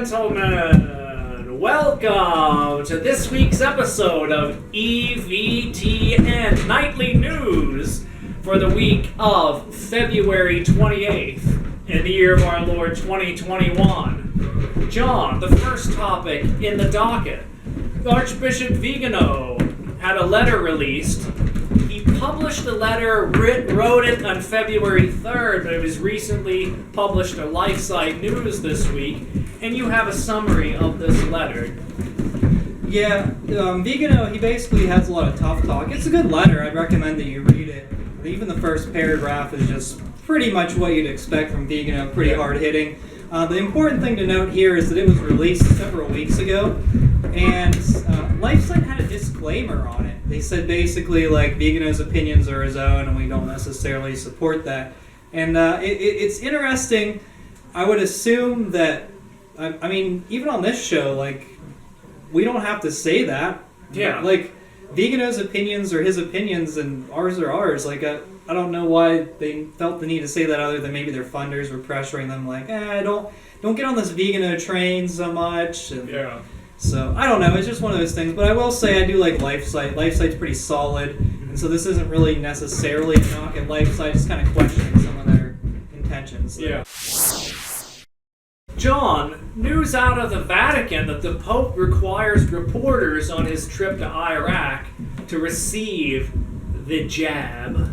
gentlemen, welcome to this week's episode of EVTN Nightly News for the week of February 28th in the year of our Lord 2021. John, the first topic in the docket. Archbishop Vigano had a letter released. He published the letter, wrote it on February 3rd, but it was recently published in LifeSite News this week, and you have a summary of this letter. Yeah, Vigano, he basically has a lot of tough talk. It's a good letter. I'd recommend that you read it. Even the first paragraph is just pretty much what you'd expect from Vigano, pretty hard-hitting. The important thing to note here is that it was released several weeks ago, and LifeSite had a disclaimer on it. They said basically, like, Vigano's opinions are his own, and we don't necessarily support that. And it's interesting. I would assume that, I mean, even on this show, like, we don't have to say that. Yeah. Like, Vigano's opinions are his opinions, and ours are ours. Like, I don't know why they felt the need to say that, other than maybe their funders were pressuring them, like, don't get on this Vigano train so much. And yeah. So, I don't know, it's just one of those things. But I will say I do like LifeSite. LifeSite's pretty solid, and so this isn't really necessarily a knock at LifeSite, just kind of questioning some of their intentions. Yeah. John, news out of the Vatican that the Pope requires reporters on his trip to Iraq to receive the jab.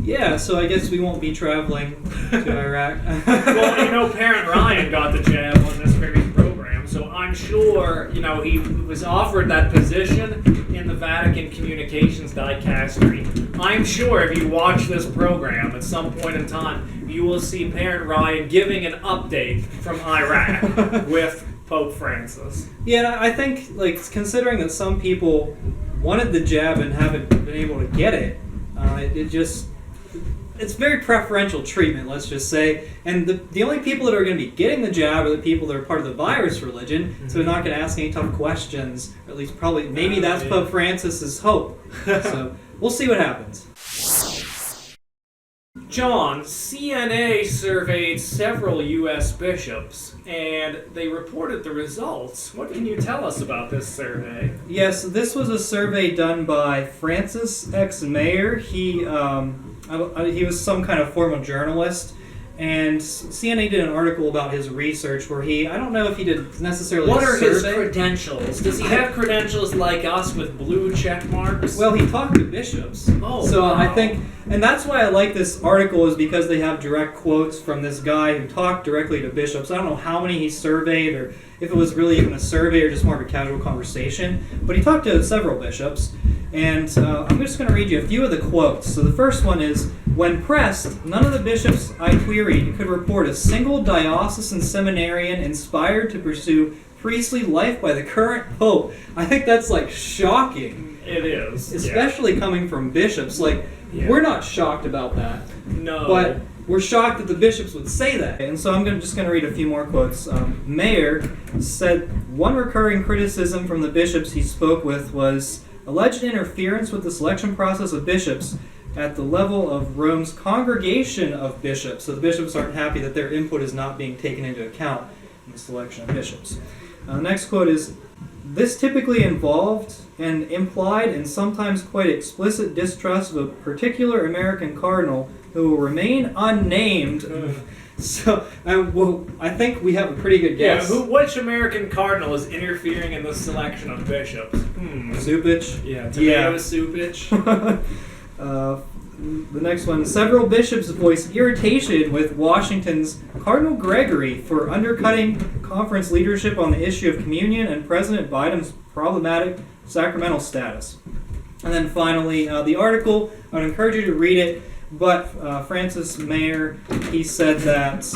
Yeah, so I guess we won't be traveling to Iraq. Well, you know, Parent Ryan got the jab on this very program, so I'm sure, you know, he was offered that position in the Vatican Communications Dicastery. I'm sure if you watch this program at some point in time, you will see Parent Ryan giving an update from Iraq with Pope Francis. Yeah, and I think, like, considering that some people wanted the jab and haven't been able to get it, it's very preferential treatment, let's just say. And the only people that are going to be getting the jab are the people that are part of the virus religion, so they're not going to ask any tough questions. Or at least probably, maybe that's Pope Francis's hope. So we'll see what happens. John, CNA surveyed several U.S. bishops, and they reported the results. What can you tell us about this survey? Yes, this was a survey done by Francis X. Mayer. He was some kind of former journalist, and CNA did an article about his research where I don't know if he did necessarily What a are survey. his credentials? Does he have credentials like us with blue check marks? Well, he talked to bishops. Oh, so wow. I think, and that's why I like this article, is because they have direct quotes from this guy who talked directly to bishops. I don't know how many he surveyed, or if it was really even a survey or just more of a casual conversation, but he talked to several bishops, and I'm just going to read you a few of the quotes. So the first one is, when pressed, none of the bishops I queried could report a single diocesan seminarian inspired to pursue priestly life by the current pope. I think that's, like, shocking. It is. Especially coming from bishops. Like, we're not shocked about that. No. But we're shocked that the bishops would say that. And so I'm just going to read a few more quotes. Mayer said, one recurring criticism from the bishops he spoke with was alleged interference with the selection process of bishops at the level of Rome's congregation of bishops. So the bishops aren't happy that their input is not being taken into account in the selection of bishops. Next quote is, this typically involved and implied and sometimes quite explicit distrust of a particular American cardinal who will remain unnamed. So, I think we have a pretty good guess. Yeah, which American cardinal is interfering in the selection of bishops? Supich. Yeah, Tomato Supich. The next one. Several bishops voiced irritation with Washington's Cardinal Gregory for undercutting conference leadership on the issue of communion and President Biden's problematic sacramental status. And then finally, the article, I would encourage you to read it, but Francis Mayer, he said that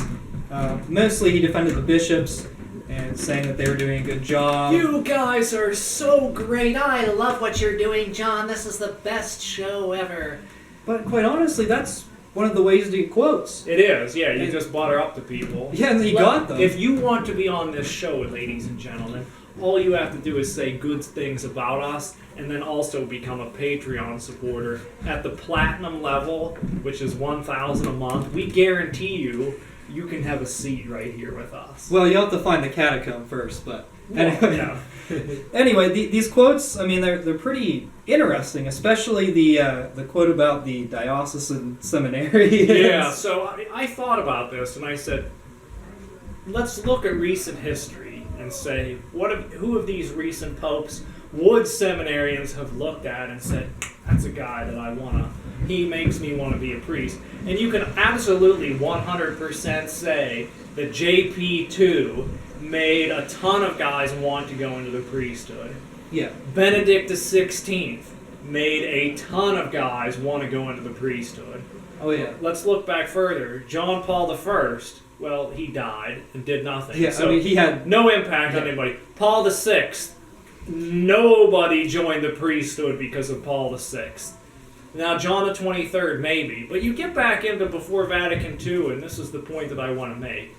mostly he defended the bishops and saying that they were doing a good job. You guys are so great. I love what you're doing, John. This is the best show ever. But quite honestly, that's one of the ways to get quotes. It is, yeah. You just butter up to people. Yeah, and you got them. If you want to be on this show, ladies and gentlemen, all you have to do is say good things about us, and then also become a Patreon supporter at the platinum level, which is $1,000 a month. We guarantee you you can have a seat right here with us. Well, you'll have to find the catacomb first, but anyway. Yeah. Anyway, these quotes, I mean, they're pretty interesting, especially the quote about the diocesan seminary. Yeah, so I thought about this, and I said, let's look at recent history and say, who of these recent popes would seminarians have looked at and said, that's a guy that he makes me want to be a priest. And you can absolutely 100% say that JP2 made a ton of guys want to go into the priesthood. Yeah. Benedict XVI made a ton of guys want to go into the priesthood. Oh, yeah. Let's look back further. John Paul I, well, he died and did nothing. Yeah, so I mean, he had no impact on anybody. Paul VI, nobody joined the priesthood because of Paul VI. Now, John the 23rd, maybe. But you get back into before Vatican II, and this is the point that I want to make.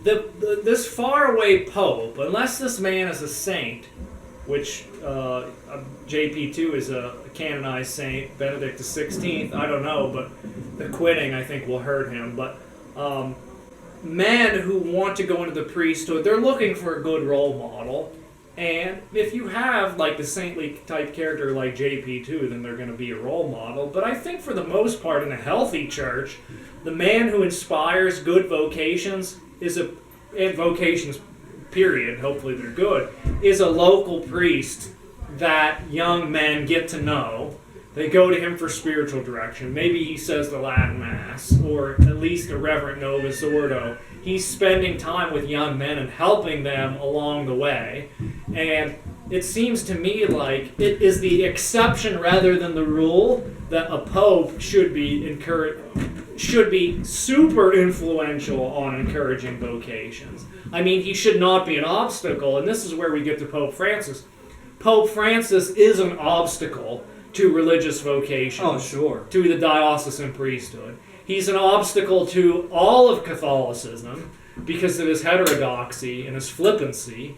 This faraway pope, unless this man is a saint, which JP2 is a canonized saint, Benedict XVI, I don't know, but the quitting, I think, will hurt him. But men who want to go into the priesthood, they're looking for a good role model. And if you have like the saintly type character like JP2, then they're going to be a role model. But I think for the most part in a healthy church, the man who inspires good vocations and vocations period, hopefully they're good, is a local priest that young men get to know. They go to him for spiritual direction. Maybe he says the Latin Mass, or at least a Reverend Novus Ordo. He's spending time with young men and helping them along the way. And it seems to me like it is the exception rather than the rule that a pope should be super influential on encouraging vocations. I mean, he should not be an obstacle, and this is where we get to Pope Francis. Pope Francis is an obstacle to religious vocations. Oh, sure. To the diocesan priesthood. He's an obstacle to all of Catholicism because of his heterodoxy and his flippancy.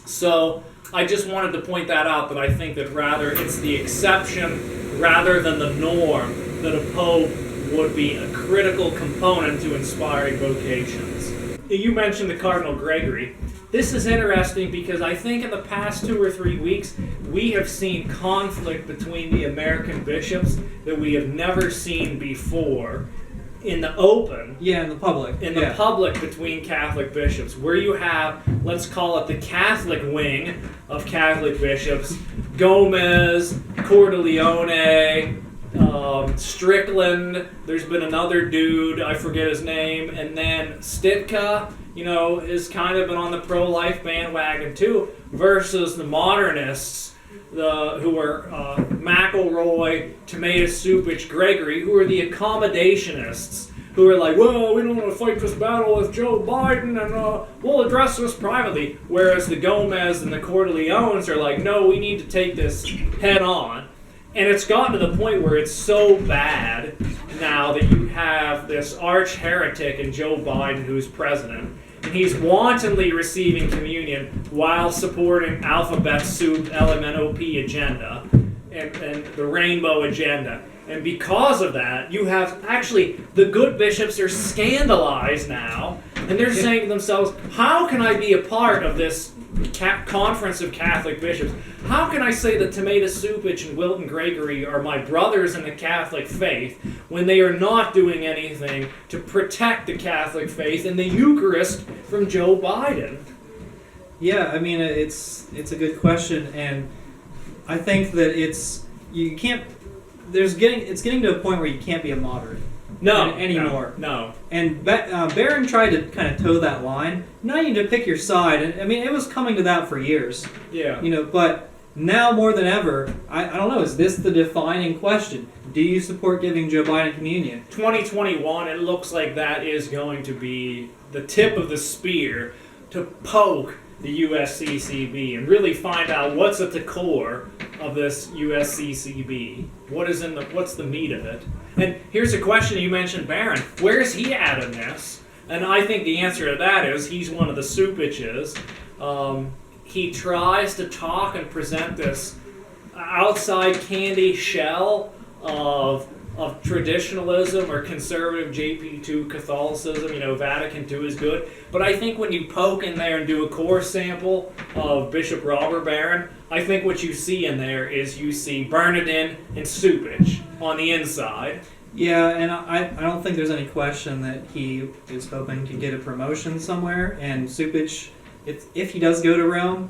So I just wanted to point that out, that I think that rather it's the exception rather than the norm that a pope would be a critical component to inspiring vocations. You mentioned the Cardinal Gregory. This is interesting because I think in the past 2 or 3 weeks, we have seen conflict between the American bishops that we have never seen before in the open. Yeah, in the public. In the public between Catholic bishops, where you have, let's call it the Catholic wing of Catholic bishops, Gomez, Cordileone, Strickland, there's been another dude, I forget his name, and then Stitka, has kind of been on the pro-life bandwagon too, versus the modernists, who are McElroy, Timaeus, Supich, Gregory, who are the accommodationists, who are like, well, we don't want to fight this battle with Joe Biden, and we'll address this privately, whereas the Gomez and the Cordileones are like, no, we need to take this head on. And it's gotten to the point where it's so bad now that you have this arch heretic in Joe Biden who's president, and he's wantonly receiving communion while supporting alphabet soup LMNOP agenda and the rainbow agenda. And because of that, you have actually the good bishops are scandalized now, and they're saying to themselves, how can I be a part of this conference of Catholic bishops? How can I say that Timaeus Supich and Wilton Gregory are my brothers in the Catholic faith when they are not doing anything to protect the Catholic faith and the Eucharist from Joe Biden? Yeah, I mean, it's a good question, and I think that it's getting to a point where you can't be a moderate. Anymore. No. And Barron tried to kind of toe that line. Now you need to pick your side. And I mean, it was coming to that for years. Yeah. But now more than ever, I don't know, is this the defining question? Do you support giving Joe Biden communion? 2021, it looks like that is going to be the tip of the spear to poke the USCCB and really find out what's at the core of this USCCB. What's the meat of it? And here's a question. You mentioned Barron. Where is he at in this? And I think the answer to that is he's one of the Supiches. He tries to talk and present this outside candy shell of of traditionalism or conservative JP2 Catholicism. Vatican II is good. But I think when you poke in there and do a core sample of Bishop Robert Barron, I think what you see in there is you see Bernardin and Supich on the inside. Yeah, and I don't think there's any question that he is hoping to get a promotion somewhere. And Supich, if he does go to Rome,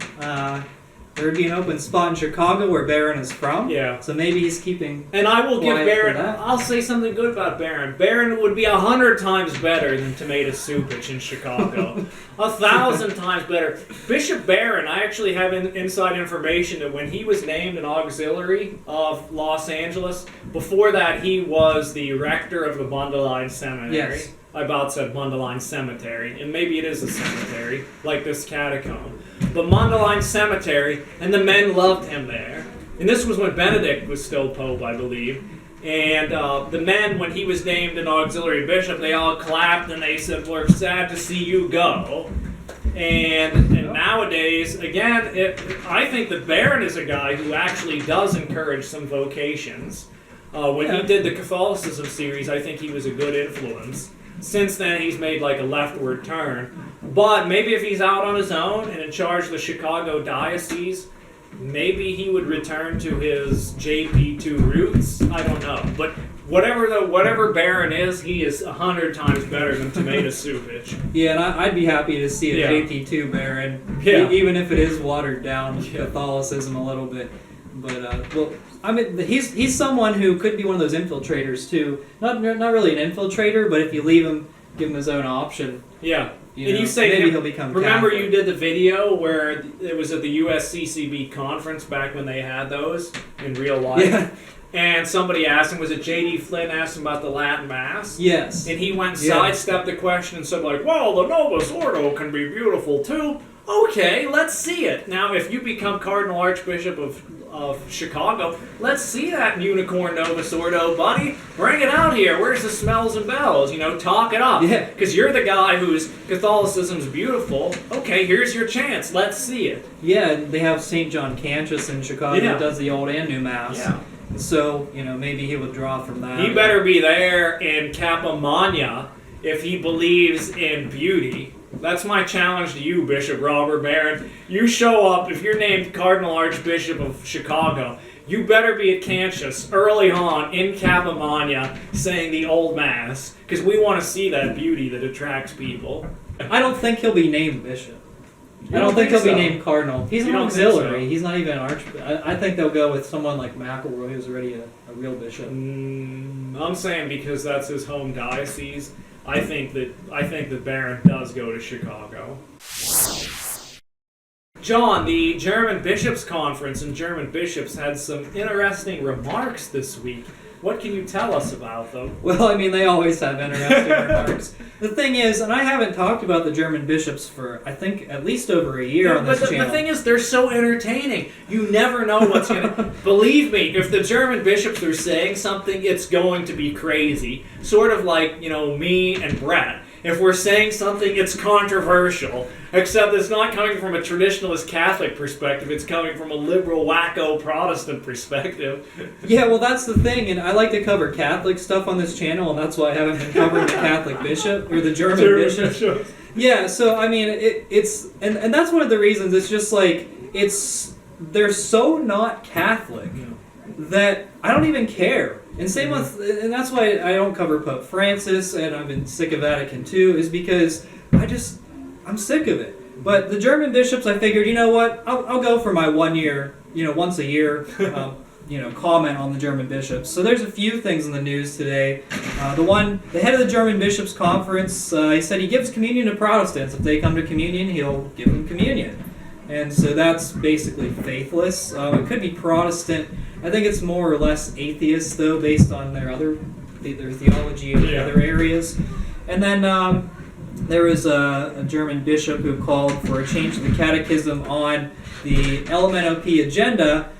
there would be an open spot in Chicago where Barron is from. Yeah. So maybe he's keeping. And I will give Barron. that. I'll say something good about Barron. Barron would be 100 times better than Tomato Supich in Chicago. 1,000 times better. Bishop Barron, I actually have inside information that when he was named an auxiliary of Los Angeles, before that he was the rector of the Mundelein Seminary. Yes. I about said Mundelein Cemetery, and maybe it is a cemetery, like this catacomb. But Mundelein Cemetery, and the men loved him there. And this was when Benedict was still Pope, I believe. And the men, when he was named an auxiliary bishop, they all clapped and they said, "We're sad to see you go." And nowadays, again, I think that Barron is a guy who actually does encourage some vocations. When he did the Catholicism series, I think he was a good influence. Since then, he's made like a leftward turn. But maybe if he's out on his own and in charge of the Chicago diocese, maybe he would return to his JP2 roots. I don't know. But whatever Barron is, he is 100 times better than Tomato Supich. Yeah, and I'd be happy to see a JP2 Barron, even if it is watered down Catholicism a little bit. But well, I mean, he's someone who could be one of those infiltrators too. Not really an infiltrator, but if you leave him, give him his own option. Yeah. You say maybe he'll become Remember Catholic. You did the video where it was at the USCCB conference back when they had those in real life? Yeah. And somebody asked him, was it J.D. Flynn asked him about the Latin Mass? Yes. And he went and sidestepped the question and said, like, well, the Novus Ordo can be beautiful too. Okay, let's see it. Now, if you become Cardinal Archbishop of Chicago, let's see that unicorn Novus Ordo, buddy. Bring it out here. Where's the smells and bells? Talk it up. Yeah. Because you're the guy whose Catholicism's beautiful. Okay, here's your chance. Let's see it. Yeah, they have St. John Cantius in Chicago that does the Old and New Mass. Yeah. So, maybe he would draw from that. He better be there in Kappa Magna if he believes in beauty. That's my challenge to you, Bishop Robert Barron. You show up, if you're named Cardinal Archbishop of Chicago, you better be at Cantius early on in Kappa Magna saying the Old Mass, because we want to see that beauty that attracts people. I don't think he'll be named bishop. I don't think he'll be named cardinal. He's an auxiliary. He's not even an archbishop. I think they'll go with someone like McElroy, who's already a real bishop. I'm saying because that's his home diocese. I think that Barron does go to Chicago. John, the German Bishops' Conference and German bishops had some interesting remarks this week. What can you tell us about them? Well, they always have interesting remarks. The thing is, and I haven't talked about the German bishops for, I think, at least over a year on this channel. But the thing is, they're so entertaining. You never know what's going to... Believe me, if the German bishops are saying something, it's going to be crazy. Sort of like, me and Brett. If we're saying something, it's controversial. Except it's not coming from a traditionalist Catholic perspective. It's coming from a liberal, wacko Protestant perspective. Yeah, well, that's the thing. And I like to cover Catholic stuff on this channel, and that's why I haven't been covering the Catholic bishop, or the German bishop. Yeah, so, it's... And that's one of the reasons. It's just like, they're so not Catholic that I don't even care. And same with, and that's why I don't cover Pope Francis, and I've been sick of Vatican II, is because I'm sick of it. But the German bishops, I figured, you know what, I'll go for my 1 year, once a year, comment on the German bishops. So there's a few things in the news today. The head of the German Bishops' Conference, he said he gives communion to Protestants. If they come to communion, he'll give them communion. And so that's basically faithless. It could be Protestant. I think it's more or less atheist, though, based on their theology in other areas. And then there was a German bishop who called for a change to the catechism on the LMNOP agenda.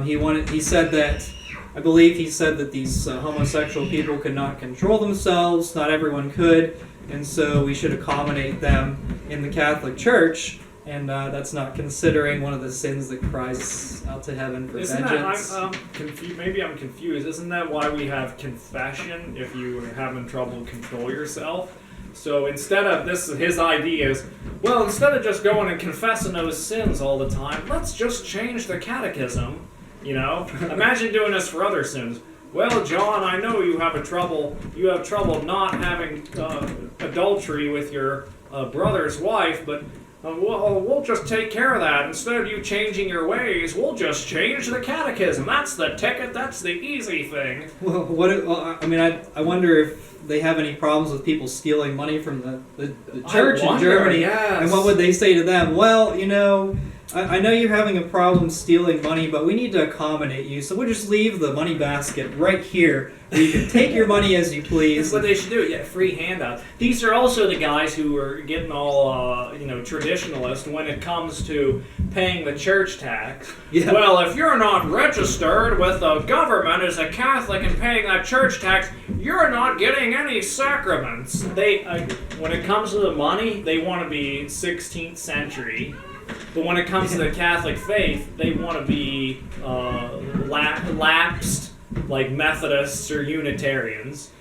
He said that these homosexual people could not control themselves. Not everyone could. And so we should accommodate them in the Catholic Church. And that's not considering one of the sins that cries out to heaven for vengeance. That, maybe I'm confused. Isn't that why we have confession if you are having trouble control yourself? So instead of this, his idea is, well, instead of just going and confessing those sins all the time, let's just change the catechism. You know, imagine doing this for other sins. Well, John, I know you have trouble not having adultery with your brother's wife, but we'll just take care of that. Instead of you changing your ways, we'll just change the catechism. That's the ticket. That's the easy thing. Well, I wonder if they have any problems with people stealing money from the church in Germany. Yes. And what would they say to them? Well, I know you're having a problem stealing money, but we need to accommodate you, so we'll just leave the money basket right here, where you can take your money as you please. That's what they should do. Yeah, free handout. These are also the guys who are getting all, traditionalist when it comes to paying the church tax. Yeah. Well, if you're not registered with the government as a Catholic and paying that church tax, you're not getting any sacraments. When it comes to the money, they want to be 16th century. But when it comes to the Catholic faith, they want to be lapsed, like Methodists or Unitarians.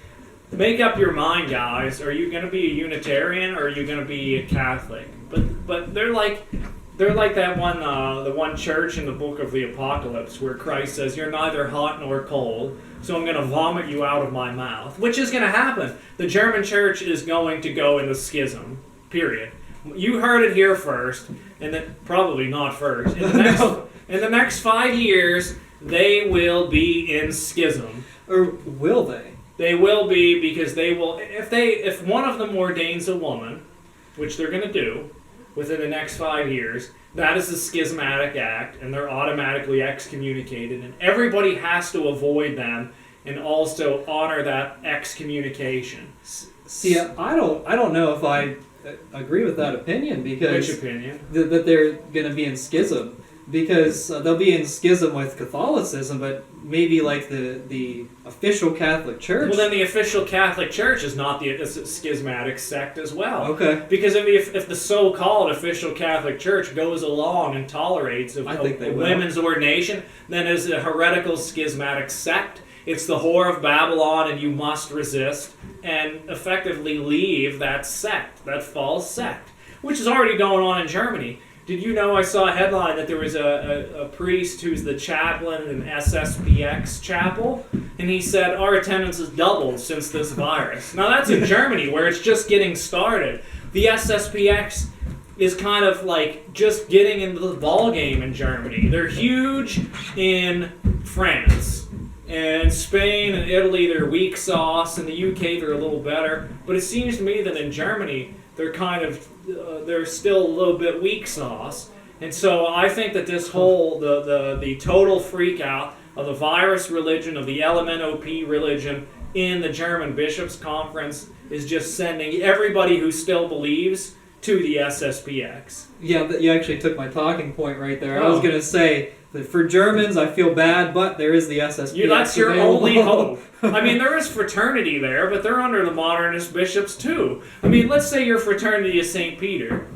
Make up your mind, guys. Are you going to be a Unitarian or are you going to be a Catholic? But they're like that one the one church in the book of the Apocalypse where Christ says, "You're neither hot nor cold, so I'm going to vomit you out of my mouth," which is going to happen. The German church is going to go into schism. Period. You heard it here first, and then probably not first. In the next 5 years, they will be in schism. Or will they? They will be, because they will. If one of them ordains a woman, which they're going to do within the next 5 years, that is a schismatic act, and they're automatically excommunicated, and everybody has to avoid them and also honor that excommunication. See, I don't know if I agree with that opinion, because which opinion? That they're going to be in schism, because they'll be in schism with Catholicism, but maybe like the official Catholic Church. Well, then the official Catholic Church is not the schismatic sect as well. Okay. Because if the so-called official Catholic Church goes along and tolerates a women's ordination, then it's a heretical schismatic sect. It's the whore of Babylon, and you must resist and effectively leave that sect, that false sect, which is already going on in Germany. Did you know, I saw a headline that there was a priest who's the chaplain in SSPX chapel, and he said, our attendance has doubled since this virus. Now that's in Germany, where it's just getting started. The SSPX is kind of like just getting into the ball game in Germany. They're huge in France. And Spain and Italy, they're weak sauce. In the UK, they're a little better. But it seems to me that in Germany, they're they're still a little bit weak sauce. And so I think that this whole, the total freak out of the virus religion, of the LMNOP religion in the German Bishops' Conference is just sending everybody who still believes to the SSPX. Yeah, you actually took my talking point right there. I was going to say, for Germans, I feel bad, but there is the SSPX. That's your only hope. I mean, there is fraternity there, but they're under the modernist bishops too. I mean, let's say your fraternity is St. Peter,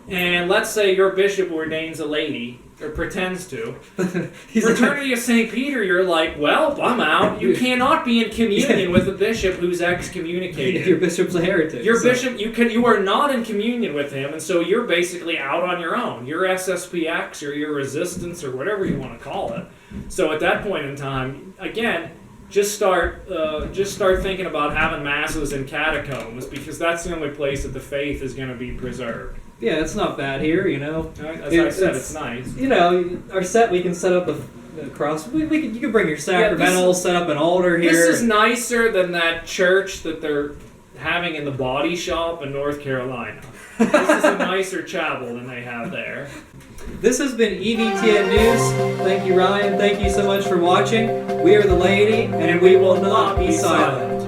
and let's say your bishop ordains a lady, or pretends to. Fraternity of St. Peter, you're like, well, I'm out. You cannot be in communion with a bishop who's excommunicated. Your bishop's a heretic. Your bishop, you are not in communion with him, and so you're basically out on your own. Your SSPX or your resistance or whatever you want to call it. So at that point in time, again, just start thinking about having masses in catacombs, because that's the only place that the faith is going to be preserved. Yeah, it's not bad here, As I said, it's nice. We can set up a cross. You can bring your sacramentals, set up an altar here. This is nicer than that church that they're having in the body shop in North Carolina. This is a nicer chapel than they have there. This has been EVTN News. Thank you, Ryan. Thank you so much for watching. We are the laity, and we will not be silent.